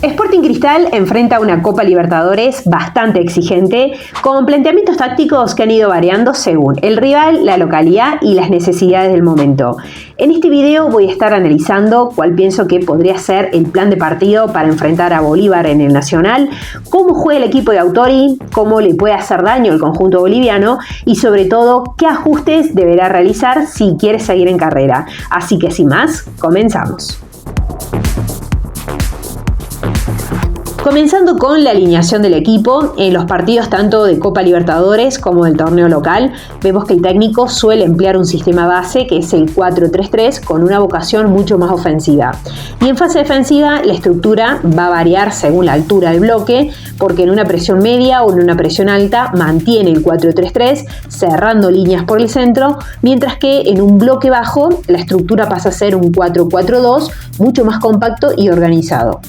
Sporting Cristal enfrenta una Copa Libertadores bastante exigente, con planteamientos tácticos que han ido variando según el rival, la localidad y las necesidades del momento. En este video voy a estar analizando cuál pienso que podría ser el plan de partido para enfrentar a Bolívar en el Nacional, cómo juega el equipo de Autori, cómo le puede hacer daño el conjunto boliviano y sobre todo qué ajustes deberá realizar si quiere seguir en carrera. Así que sin más, comenzamos. Comenzando con la alineación del equipo, en los partidos tanto de Copa Libertadores como del torneo local, vemos que el técnico suele emplear un sistema base que es el 4-3-3 con una vocación mucho más ofensiva. Y en fase defensiva la estructura va a variar según la altura del bloque, porque en una presión media o en una presión alta mantiene el 4-3-3 cerrando líneas por el centro, mientras que en un bloque bajo la estructura pasa a ser un 4-4-2 mucho más compacto y organizado.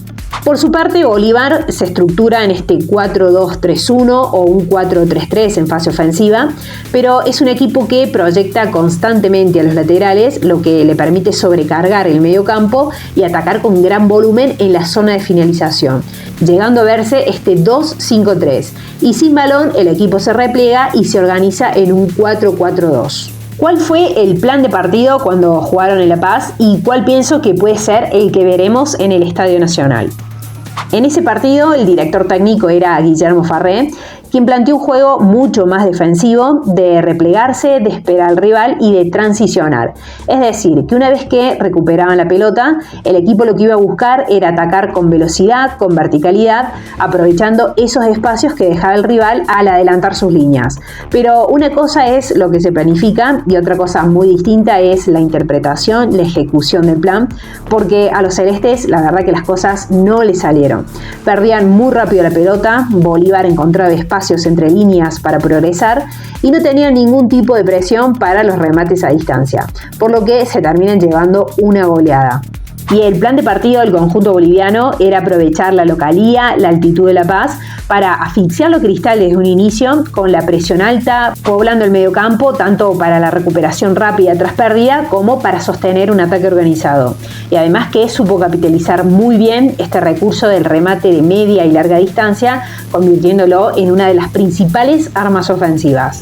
Por su parte, Bolívar se estructura en este 4-2-3-1 o un 4-3-3 en fase ofensiva, pero es un equipo que proyecta constantemente a los laterales, lo que le permite sobrecargar el mediocampo y atacar con gran volumen en la zona de finalización, llegando a verse este 2-5-3. Y sin balón, el equipo se repliega y se organiza en un 4-4-2. ¿Cuál fue el plan de partido cuando jugaron en La Paz y cuál pienso que puede ser el que veremos en el Estadio Nacional? En ese partido el director técnico era Guillermo Farré, quien planteó un juego mucho más defensivo, de replegarse, de esperar al rival y de transicionar. Es decir, que una vez que recuperaban la pelota, el equipo lo que iba a buscar era atacar con velocidad, con verticalidad, aprovechando esos espacios que dejaba el rival al adelantar sus líneas. Pero una cosa es lo que se planifica y otra cosa muy distinta es la interpretación, la ejecución del plan, porque a los celestes la verdad que las cosas no les salieron. Perdían muy rápido la pelota, Bolívar encontraba espacios entre líneas para progresar y no tenían ningún tipo de presión para los remates a distancia, por lo que se terminan llevando una goleada. Y el plan de partido del conjunto boliviano era aprovechar la localía, la altitud de La Paz, para asfixiar los Cristal desde un inicio, con la presión alta, poblando el mediocampo, tanto para la recuperación rápida tras pérdida, como para sostener un ataque organizado. Y además que supo capitalizar muy bien este recurso del remate de media y larga distancia, convirtiéndolo en una de las principales armas ofensivas.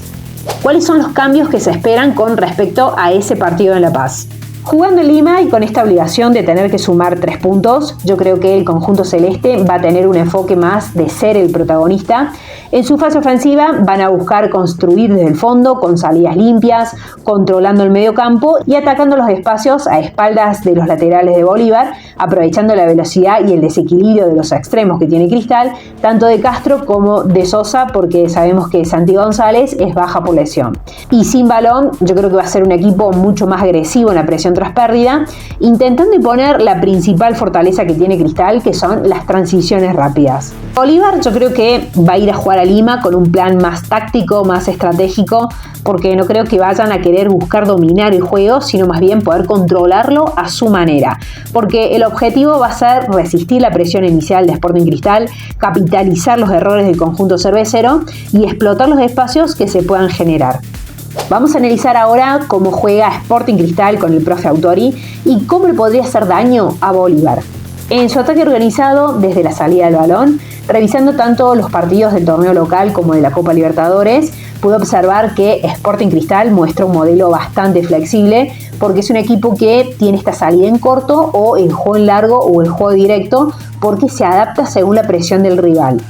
¿Cuáles son los cambios que se esperan con respecto a ese partido en La Paz? Jugando en Lima y con esta obligación de tener que sumar 3 puntos, yo creo que el conjunto celeste va a tener un enfoque más de ser el protagonista. En su fase ofensiva van a buscar construir desde el fondo con salidas limpias, controlando el mediocampo y atacando los espacios a espaldas de los laterales de Bolívar, aprovechando la velocidad y el desequilibrio de los extremos que tiene Cristal, tanto de Castro como de Sosa, porque sabemos que Santi González es baja por lesión. Y sin balón, yo creo que va a ser un equipo mucho más agresivo en la presión tras pérdida, intentando imponer la principal fortaleza que tiene Cristal, que son las transiciones rápidas. Bolívar yo creo que va a ir a jugar a Lima con un plan más táctico, más estratégico, porque no creo que vayan a querer buscar dominar el juego, sino más bien poder controlarlo a su manera, porque el objetivo va a ser resistir la presión inicial de Sporting Cristal, capitalizar los errores del conjunto cervecero y explotar los espacios que se puedan generar. Vamos a analizar ahora cómo juega Sporting Cristal con el profe Autori y cómo le podría hacer daño a Bolívar. En su ataque organizado desde la salida del balón, revisando tanto los partidos del torneo local como de la Copa Libertadores, pude observar que Sporting Cristal muestra un modelo bastante flexible, porque es un equipo que tiene esta salida en corto o el juego en largo o el juego directo, porque se adapta según la presión del rival.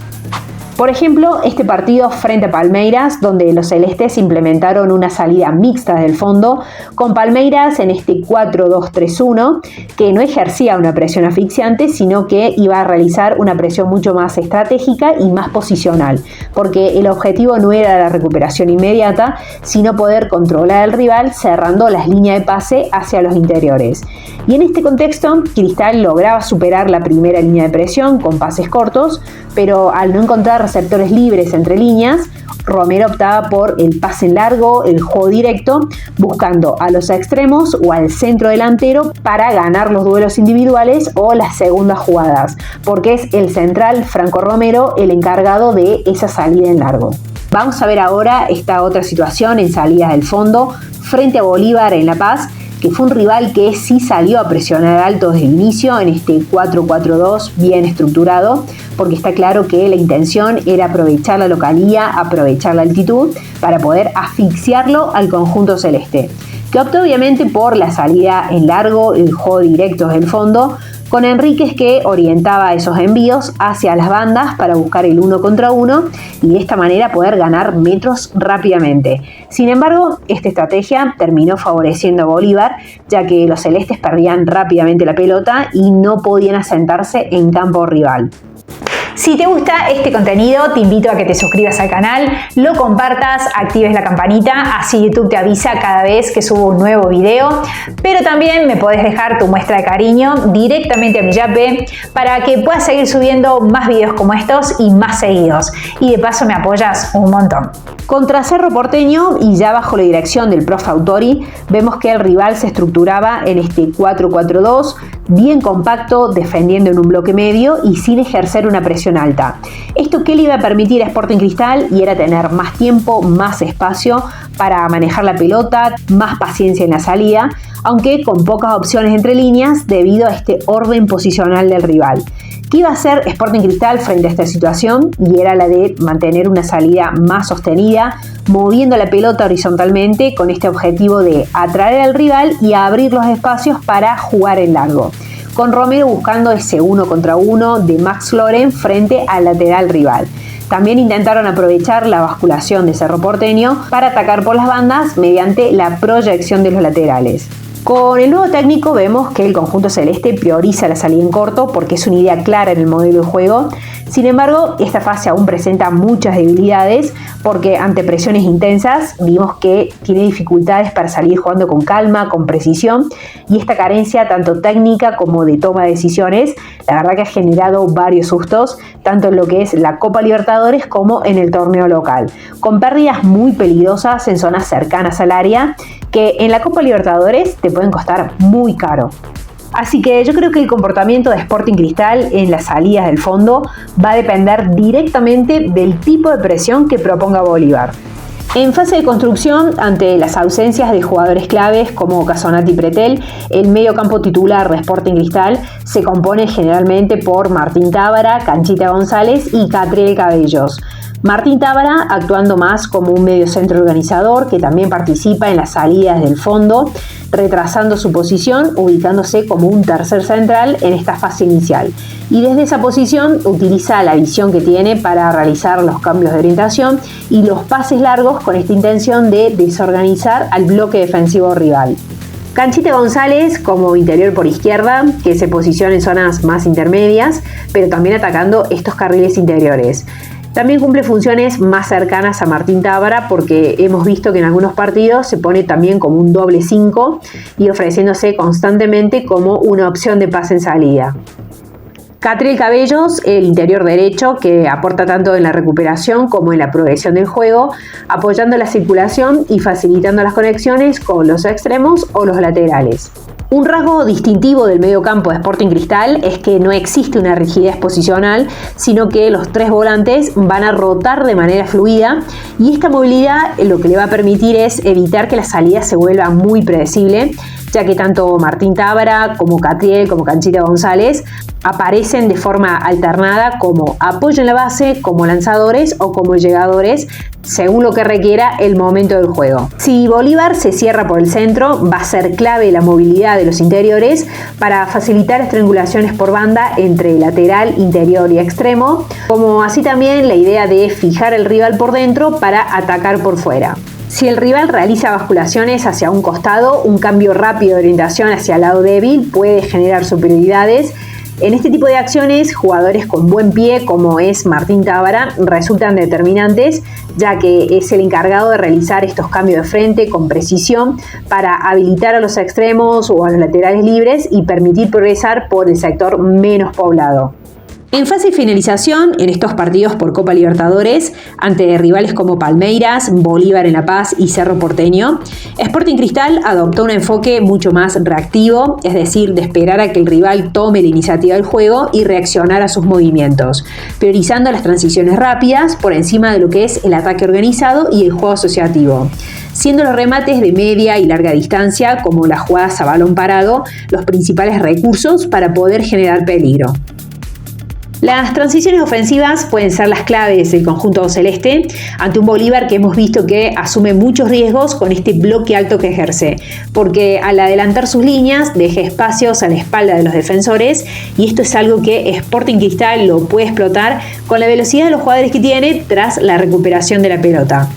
Por ejemplo, este partido frente a Palmeiras, donde los celestes implementaron una salida mixta del fondo, con Palmeiras en este 4-2-3-1, que no ejercía una presión asfixiante, sino que iba a realizar una presión mucho más estratégica y más posicional, porque el objetivo no era la recuperación inmediata, sino poder controlar al rival cerrando las líneas de pase hacia los interiores. Y en este contexto, Cristal lograba superar la primera línea de presión con pases cortos, pero al no encontrar receptores libres entre líneas, Romero optaba por el pase en largo, el juego directo, buscando a los extremos o al centro delantero para ganar los duelos individuales o las segundas jugadas, porque es el central Franco Romero el encargado de esa salida en largo. Vamos a ver ahora esta otra situación en salidas del fondo frente a Bolívar en La Paz, que fue un rival que sí salió a presionar alto desde el inicio en este 4-4-2 bien estructurado, porque está claro que la intención era aprovechar la localía, aprovechar la altitud para poder asfixiarlo al conjunto celeste, que optó obviamente por la salida en largo, el juego directo desde el fondo, con Enríquez que orientaba esos envíos hacia las bandas para buscar el 1 contra 1 y de esta manera poder ganar metros rápidamente. Sin embargo, esta estrategia terminó favoreciendo a Bolívar, ya que los celestes perdían rápidamente la pelota y no podían asentarse en campo rival. Si te gusta este contenido, te invito a que te suscribas al canal, lo compartas, actives la campanita, así YouTube te avisa cada vez que subo un nuevo video, pero también me podés dejar tu muestra de cariño directamente a mi Yape para que puedas seguir subiendo más videos como estos y más seguidos, y de paso me apoyas un montón. Contra Cerro Porteño y ya bajo la dirección del profe Autori, vemos que el rival se estructuraba en este 4-4-2, bien compacto, defendiendo en un bloque medio y sin ejercer una presión alta. Esto que le iba a permitir a Sporting Cristal y era tener más tiempo, más espacio para manejar la pelota, más paciencia en la salida, aunque con pocas opciones entre líneas debido a este orden posicional del rival. ¿Qué iba a hacer Sporting Cristal frente a esta situación? Y era la de mantener una salida más sostenida, moviendo la pelota horizontalmente con este objetivo de atraer al rival y abrir los espacios para jugar en largo, con Romero buscando ese 1 contra 1 de Max Loren frente al lateral rival. También intentaron aprovechar la basculación de Cerro Porteño para atacar por las bandas mediante la proyección de los laterales. Con el nuevo técnico vemos que el conjunto celeste prioriza la salida en corto porque es una idea clara en el modelo de juego. Sin embargo, esta fase aún presenta muchas debilidades porque ante presiones intensas vimos que tiene dificultades para salir jugando con calma, con precisión, y esta carencia tanto técnica como de toma de decisiones, la verdad que ha generado varios sustos, tanto en lo que es la Copa Libertadores como en el torneo local, con pérdidas muy peligrosas en zonas cercanas al área que en la Copa Libertadores te pueden costar muy caro. Así que yo creo que el comportamiento de Sporting Cristal en las salidas del fondo va a depender directamente del tipo de presión que proponga Bolívar. En fase de construcción, ante las ausencias de jugadores claves como Casonati y Pretel, el mediocampo titular de Sporting Cristal se compone generalmente por Martín Tábara, Canchita González y Catriel Cabellos. Martín Tábara actuando más como un mediocentro organizador que también participa en las salidas del fondo, retrasando su posición, ubicándose como un tercer central en esta fase inicial. Y desde esa posición utiliza la visión que tiene para realizar los cambios de orientación y los pases largos con esta intención de desorganizar al bloque defensivo rival. Canchita González como interior por izquierda, que se posiciona en zonas más intermedias, pero también atacando estos carriles interiores. También cumple funciones más cercanas a Martín Tábara porque hemos visto que en algunos partidos se pone también como un doble 5 y ofreciéndose constantemente como una opción de pase en salida. Catriel Cabellos, el interior derecho, que aporta tanto en la recuperación como en la progresión del juego, apoyando la circulación y facilitando las conexiones con los extremos o los laterales. Un rasgo distintivo del mediocampo de Sporting Cristal es que no existe una rigidez posicional, sino que los tres volantes van a rotar de manera fluida y esta movilidad lo que le va a permitir es evitar que la salida se vuelva muy predecible, ya que tanto Martín Tábara como Catriel como Canchita González aparecen de forma alternada como apoyo en la base, como lanzadores o como llegadores, según lo que requiera el momento del juego. Si Bolívar se cierra por el centro, va a ser clave la movilidad de los interiores para facilitar las triangulaciones por banda entre lateral, interior y extremo, como así también la idea de fijar el rival por dentro para atacar por fuera. Si el rival realiza basculaciones hacia un costado, un cambio rápido de orientación hacia el lado débil puede generar superioridades. En este tipo de acciones, jugadores con buen pie, como es Martín Tábara, resultan determinantes, ya que es el encargado de realizar estos cambios de frente con precisión para habilitar a los extremos o a los laterales libres y permitir progresar por el sector menos poblado. En fase de finalización, en estos partidos por Copa Libertadores, ante rivales como Palmeiras, Bolívar en La Paz y Cerro Porteño, Sporting Cristal adoptó un enfoque mucho más reactivo, es decir, de esperar a que el rival tome la iniciativa del juego y reaccionar a sus movimientos, priorizando las transiciones rápidas por encima de lo que es el ataque organizado y el juego asociativo, siendo los remates de media y larga distancia, como las jugadas a balón parado, los principales recursos para poder generar peligro. Las transiciones ofensivas pueden ser las claves del conjunto celeste ante un Bolívar que hemos visto que asume muchos riesgos con este bloque alto que ejerce, porque al adelantar sus líneas deja espacios a la espalda de los defensores y esto es algo que Sporting Cristal lo puede explotar con la velocidad de los jugadores que tiene tras la recuperación de la pelota.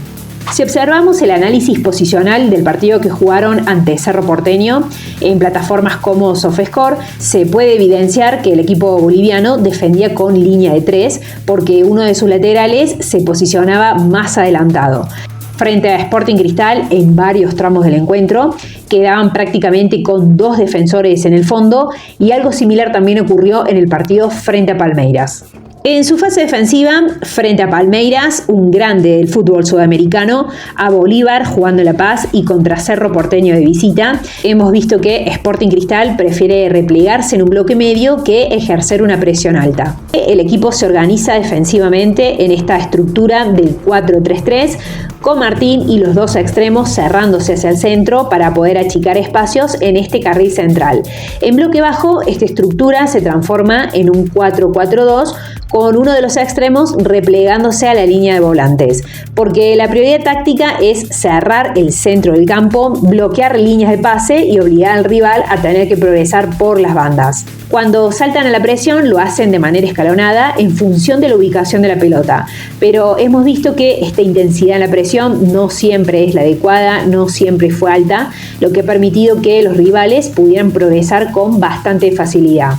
Si observamos el análisis posicional del partido que jugaron ante Cerro Porteño en plataformas como SofaScore, se puede evidenciar que el equipo boliviano defendía con línea de 3 porque uno de sus laterales se posicionaba más adelantado. Frente a Sporting Cristal, en varios tramos del encuentro, quedaban prácticamente con 2 defensores en el fondo y algo similar también ocurrió en el partido frente a Palmeiras. En su fase defensiva, frente a Palmeiras, un grande del fútbol sudamericano, a Bolívar jugando en La Paz y contra Cerro Porteño de visita, hemos visto que Sporting Cristal prefiere replegarse en un bloque medio que ejercer una presión alta. El equipo se organiza defensivamente en esta estructura del 4-3-3, con Martín y los 2 extremos cerrándose hacia el centro para poder achicar espacios en este carril central. En bloque bajo, esta estructura se transforma en un 4-4-2 con uno de los extremos replegándose a la línea de volantes, porque la prioridad táctica es cerrar el centro del campo, bloquear líneas de pase y obligar al rival a tener que progresar por las bandas. Cuando saltan a la presión lo hacen de manera escalonada en función de la ubicación de la pelota, pero hemos visto que esta intensidad en la presión no siempre es la adecuada, no siempre fue alta, lo que ha permitido que los rivales pudieran progresar con bastante facilidad.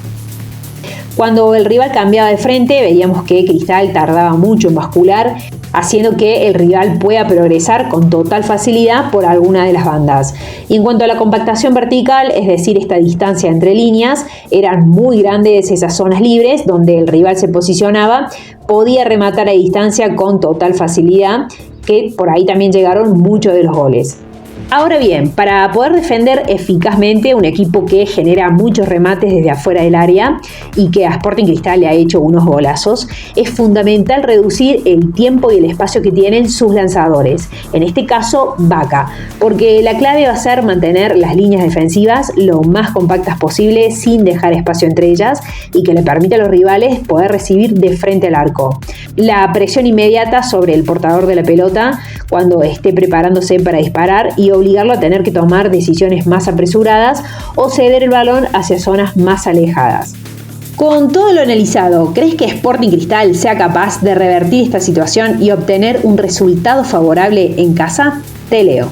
Cuando el rival cambiaba de frente, veíamos que Cristal tardaba mucho en bascular, haciendo que el rival pueda progresar con total facilidad por alguna de las bandas. Y en cuanto a la compactación vertical, es decir, esta distancia entre líneas, eran muy grandes esas zonas libres donde el rival se posicionaba, podía rematar a distancia con total facilidad, que por ahí también llegaron muchos de los goles. Ahora bien, para poder defender eficazmente un equipo que genera muchos remates desde afuera del área y que a Sporting Cristal le ha hecho unos golazos, es fundamental reducir el tiempo y el espacio que tienen sus lanzadores, en este caso Vaca, porque la clave va a ser mantener las líneas defensivas lo más compactas posible sin dejar espacio entre ellas y que le permita a los rivales poder recibir de frente al arco. La presión inmediata sobre el portador de la pelota cuando esté preparándose para disparar y obligarlo a tener que tomar decisiones más apresuradas o ceder el balón hacia zonas más alejadas. Con todo lo analizado, ¿crees que Sporting Cristal sea capaz de revertir esta situación y obtener un resultado favorable en casa? Te leo.